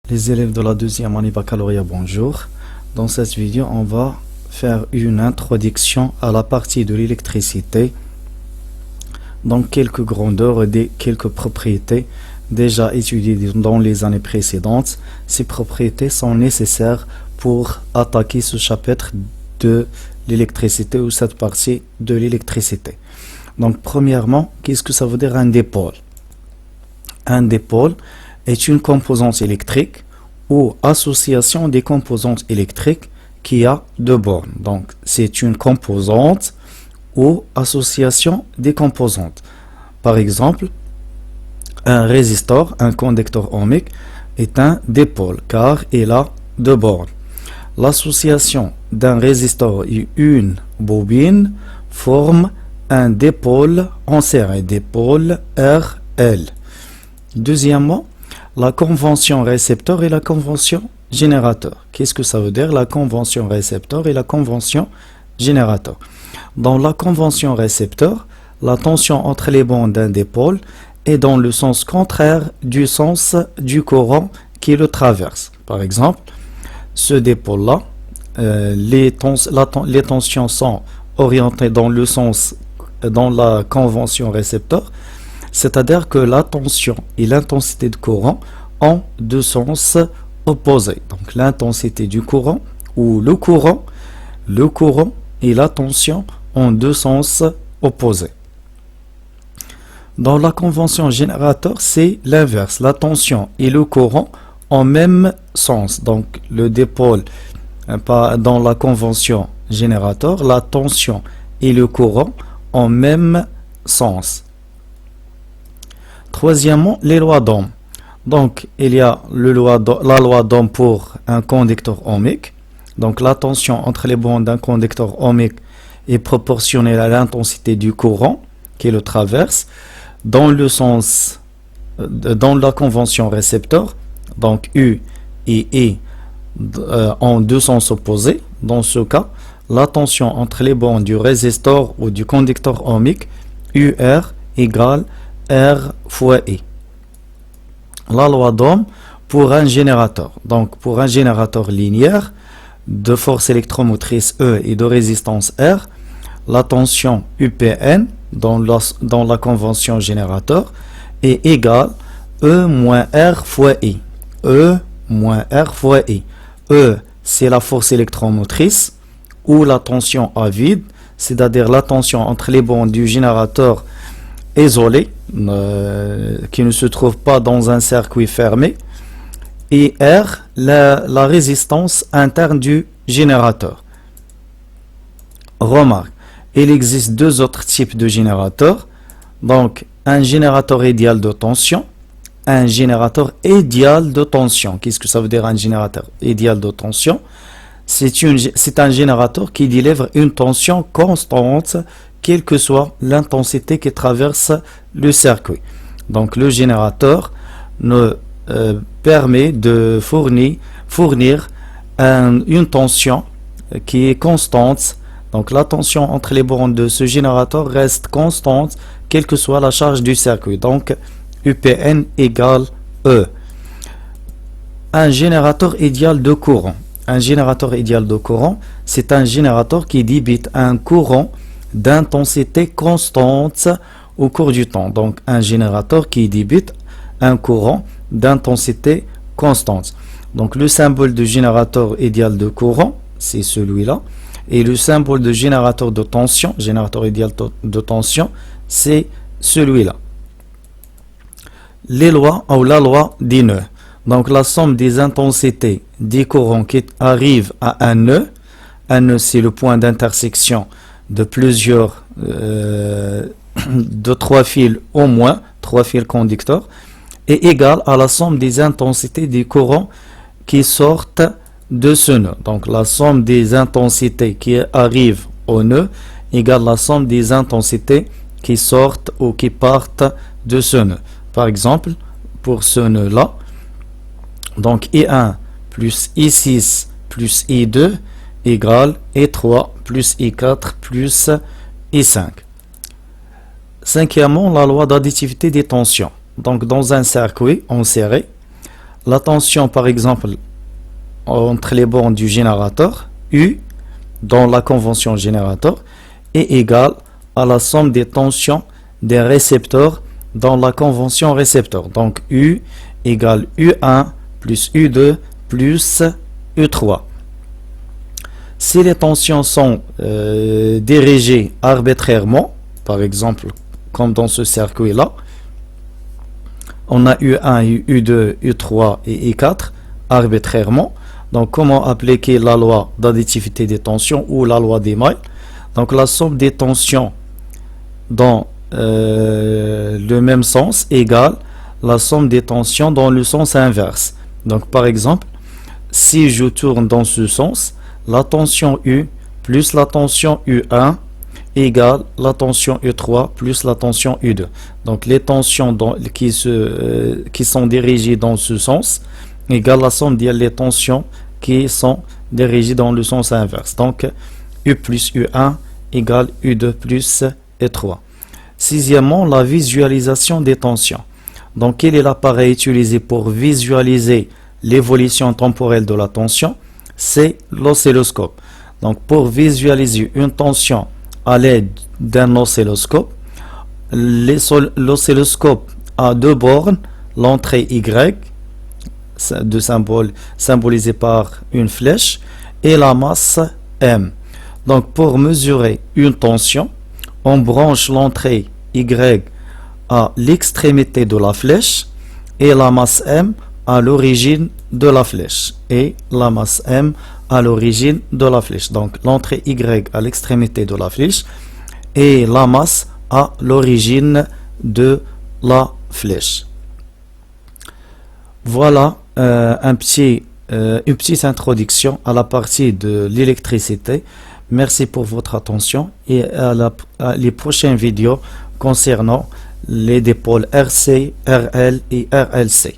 Les élèves de la deuxième année baccalauréat, bonjour. Dans cette vidéo, on va faire une introduction à la partie de l'électricité. Donc quelques grandeurs et quelques propriétés déjà étudiées dans les années précédentes. Ces propriétés sont nécessaires pour attaquer ce chapitre de l'électricité ou cette partie de l'électricité. Donc premièrement, qu'est-ce que ça veut dire un dipôle? Un dipôle est une composante électrique ou association des composantes électriques qui a deux bornes. Donc, c'est une composante ou association des composantes. Par exemple, un résistor, un conducteur ohmique, est un dipôle car il a deux bornes. L'association d'un résistor et une bobine forme un dipôle en série, dipôle RL. Deuxièmement, la convention récepteur et la convention générateur. Qu'est-ce que ça veut dire la convention récepteur et la convention générateur? Dans la convention récepteur, la tension entre les bandes d'un dipôle est dans le sens contraire du sens du courant qui le traverse. Par exemple, ce dipôle-là, les tensions sont orientées dans le sens dans la convention récepteur, c'est-à-dire que la tension et l'intensité de courant ont deux sens opposés. Donc l'intensité du courant ou le courant et la tension ont deux sens opposés. Dans la convention générateur, c'est l'inverse. La tension et le courant ont même sens. Donc le dipôle, dans la convention générateur, la tension et le courant ont même sens. Troisièmement, les lois d'Ohm. Donc, il y a la loi d'Ohm pour un conducteur ohmique. Donc, la tension entre les bandes d'un conducteur ohmique est proportionnelle à l'intensité du courant qui le traverse dans le sens, dans la convention récepteur. Donc, U et E ont deux sens opposés. Dans ce cas, la tension entre les bandes du résistor ou du conducteur ohmique, UR égale R fois I. La loi d'Ohm pour un générateur. Donc, pour un générateur linéaire de force électromotrice E et de résistance R, la tension UPN dans la convention générateur est égale E moins R fois I. E moins R fois I. E, c'est la force électromotrice ou la tension à vide, c'est-à-dire la tension entre les bandes du générateur isolé, qui ne se trouve pas dans un circuit fermé, et R, la résistance interne du générateur. Remarque, il existe deux autres types de générateurs. Donc, un générateur idéal de tension, un générateur idéal de tension. Qu'est-ce que ça veut dire un générateur idéal de tension? C'est un générateur qui délivre une tension constante quelle que soit l'intensité qui traverse le circuit. Donc le générateur permet de fournir une tension qui est constante. Donc la tension entre les bornes de ce générateur reste constante quelle que soit la charge du circuit. Donc UPN égale E. Un générateur idéal de courant. Un générateur idéal de courant, c'est un générateur qui débite un courant d'intensité constante au cours du temps. Donc un générateur qui débite un courant d'intensité constante. Donc le symbole de générateur idéal de courant, c'est celui-là. Et le symbole de générateur de tension, générateur idéal de tension, c'est celui-là. Les lois ou la loi des nœuds. Donc la somme des intensités des courants qui arrivent à un nœud. Un nœud, c'est le point d'intersection de plusieurs, de trois fils au moins, trois fils conducteurs, est égale à la somme des intensités des courants qui sortent de ce nœud. Donc la somme des intensités qui arrivent au nœud égale la somme des intensités qui sortent ou qui partent de ce nœud. Par exemple, pour ce nœud-là, donc I1 plus I6 plus I2 égale I3 plus I4 plus I5. Cinquièmement, la loi d'additivité des tensions. Donc dans un circuit en série, la tension par exemple entre les bornes du générateur U dans la convention générateur est égale à la somme des tensions des récepteurs dans la convention récepteur. Donc U égale U1 plus U2 plus U3. Si les tensions sont dirigées arbitrairement, par exemple comme dans ce circuit-là, on a U1, U2, U3 et U4 arbitrairement. Donc comment appliquer la loi d'additivité des tensions ou la loi des mailles? Donc la somme des tensions dans le même sens égale la somme des tensions dans le sens inverse. Donc par exemple, si je tourne dans ce sens, la tension U plus la tension U1 égale la tension U3 plus la tension U2. Donc les tensions qui sont dirigées dans ce sens égale la somme des tensions qui sont dirigées dans le sens inverse. Donc U plus U1 égale U2 plus U3. Sixièmement, la visualisation des tensions. Donc quel est l'appareil utilisé pour visualiser l'évolution temporelle de la tension? C'est l'oscilloscope. Donc pour visualiser une tension à l'aide d'un oscilloscope, l'oscilloscope a deux bornes, l'entrée Y, de symbole symbolisé par une flèche, et la masse M. Donc pour mesurer une tension, on branche l'entrée Y à l'extrémité de la flèche et la masse M à l'origine de la flèche et la masse M à l'origine de la flèche. Donc l'entrée Y à l'extrémité de la flèche et la masse à l'origine de la flèche. Voilà une petite introduction à la partie de l'électricité. Merci pour votre attention et à les prochaines vidéos concernant les dipôles RC, RL et RLC.